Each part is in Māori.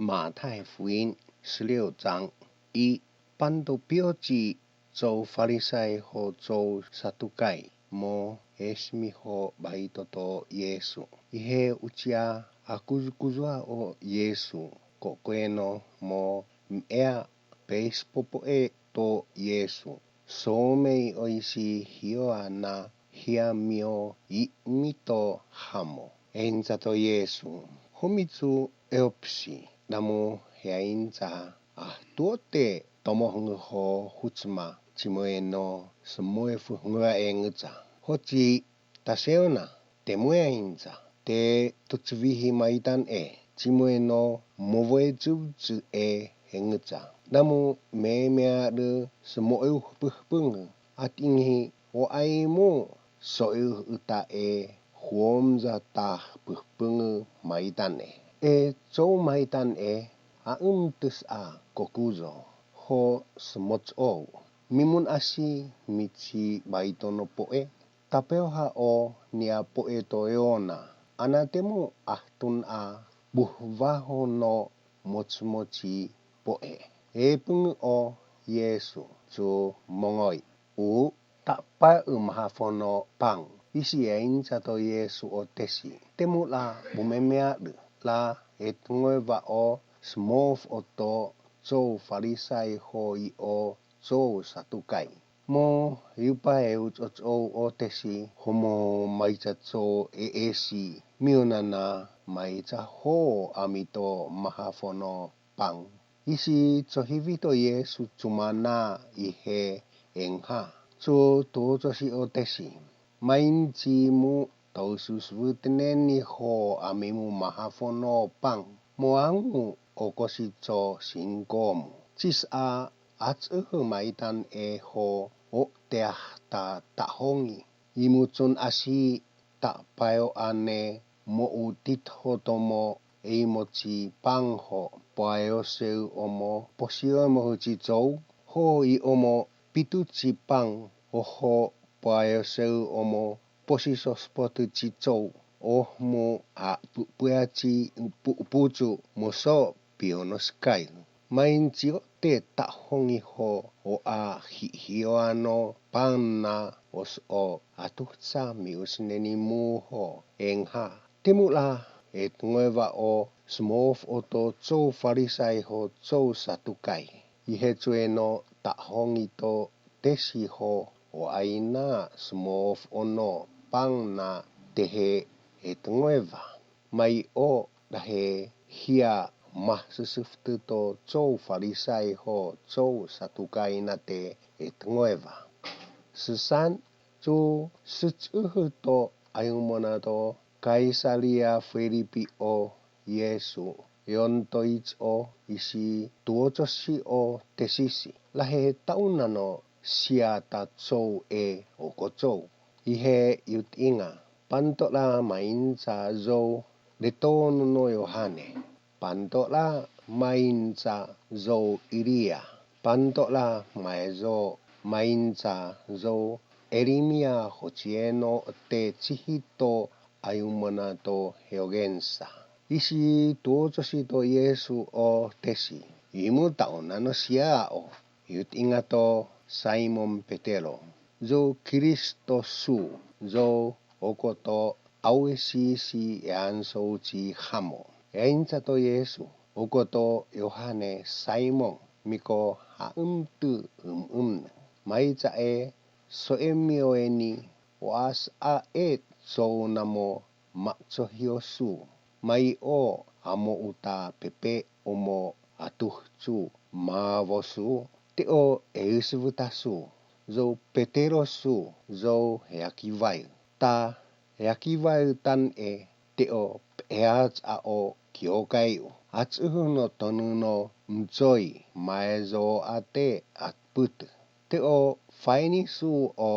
马太福音16章1班都标記做法利賽和做撒都該も예수미호バイトと예수 이해 우치야 아쿠즈쿠즈와 오 예수 고queno mo ea beispopoe to 예수 소메이 오이시 히오아나 히아미오 이미토 하모 엔자to 예수 호미츠 에옵시 나무 헤아인자 tuote tomohungu ho hutsma chimoeno smoefu ngua engza hochi taseona temueinza te tutsvihi maitan chimoeno movoezu engza namu memearu smoeu puhpung atinghi o aimu soeu uta huomza ta puhpung maitan zo maitan auntus kokuzo ho smotso mimun asi michi baitono poe tapeoha o nia poe toeona anatemu ahtun buhvaho no mochmochi poe pung o yesu zo mongoi takpa mahafono pang isi chato yesu o tesi temula bumemeadu la etngova o smof oto zo farisai hoi o zo satukai mo yupa o tesi homo maicha zo esi mionana maicha ho amito mahafono pang isi zohivito yesu cumana ihe engha zo tozosi o tesi maincimu taususvuteneni ho amimu mahafono pang moangu okosicho singkomu cis atsuhu maitan ho o teah ta tahongi imuchun asi ta payo ane mo utit hotomo mochi pang ho payo seu omo posio mo huchichou ho I omo pituchi pang ho payo seu omo posiso spotu chichou mo puachi puchu moso pionoskai mainchi te tahongi ho o hioano panna os o atutsa miusneni mu ho engha timula etngeva o smof oto zo farisai ho zo satukai ihechueno tahongi to tesi ho o aina smof ono pangna tehe etngeva mai o dahe hia mahsusuftu to zo farisai ho zo satukai nate etngeva susan zo suchuhu to ayumona to Kaisaria Filipi o Yesu yontoich o isi tuochosi o tesisi lahe taunano siata zo okozo ihe yutinga pantola mainza zo letonu no Yohane pantola mainza zo Iria pantola maezo mainza zo Erimia hochieno te chihito ayumana to heogensa isi tuochosi to Yesu o tesi imu taonano sia o yutinga to Simon Petero zo Kristo su zo okoto awesisi yansouchi hamo einchato Yesu okoto Yohane Simon miko haumtu maicha soemioeni was zo namo matsohiosu mai o amo uta pepe omo atuhchu mavosu teo eusvutasu zo Petero su zo yakivai ta yakivai tan teo peats o kyokai atsuhu no tonu no mzoi maezo ate atput teo faini su o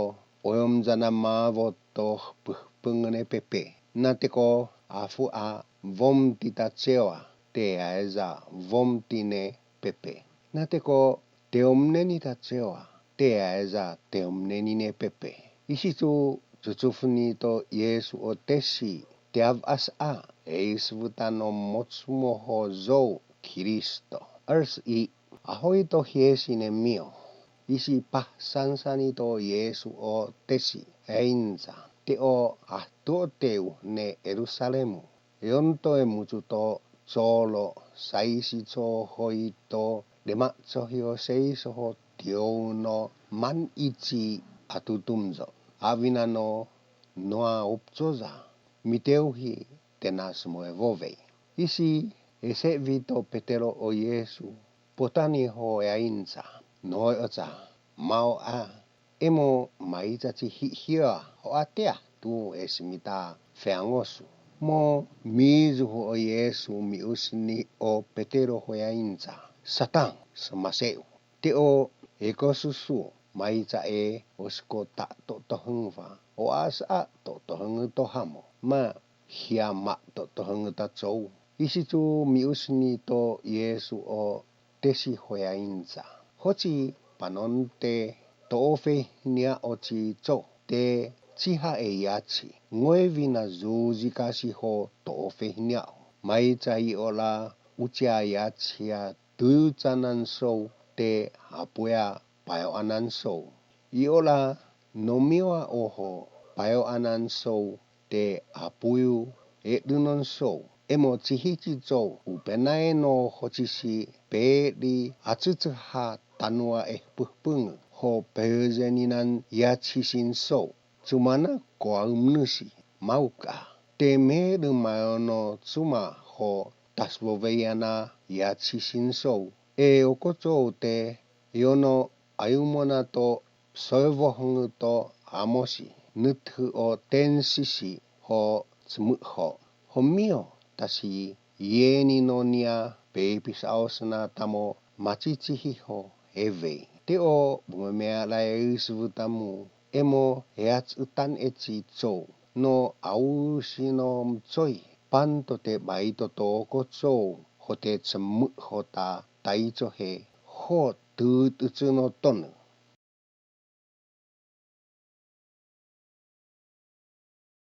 oyomjana mavoto puhpungene pepe nateko afu vomtita chewa te aeza vomtine pepe nateko teomneni ta chewa te aeza teomnenine pepe isitu chuchufuni to Yesu o tesi teav eisvutano motsmo ho zo 21. Ahoito hiesine mio. Isi pahsansani to Jeesu o tesi einsa. Te o ahtuo teu ne Jerusalemu. Yontoe mututo solo saisi to hoito lematsohio seisoho tiouno man ichi atutumzo. Avinano noa upzoza. Miteuhi tenas moevove. Isi ese vito petero o Jeesu. Potani ho einsa. Noi oza. Mau a. Emo maitachi hia ho atea tu esimita feangosu. Mo mizu ho Yesu miusni o petero ho yainza. Satan semaseu. Te o ekosusu maita e osko ta tohengva. O asa toheng tohamo. Ma hiama toheng tatsou. Isi tu miusni to Yesu o tesi ho yainza. Hoci panonte tofe nia oci cho te chiha e yachi. Ngoevi na zuzi kasi ho tofe nia. Mai chai ola ucia yachia tuucanan so te apuea payo anan so. Iola nomiwa oho payo anan so te apuyu edunon so. Emo chihichi cho upenae no hochishi pedi atsutsuha tanua puhpung ho pezeninan yachisin so. Cumana koa umnusi mauka. Te meru mayono cuma ho tasboveyana yachisin so. E okocho te yono ayumona to soevohung to amosi. Nuthu o tensisi ho tsmukho. Ho mio tasi yeni no nia pepis ausna tamo machichihi ho eve. Te o bumemea lai usvutamu. Emo heats utan echi cho. No ausi no mchoi. Panto te baito to ko cho. Ho te tsmukho ta taicho he. Ho tututsu no tonu.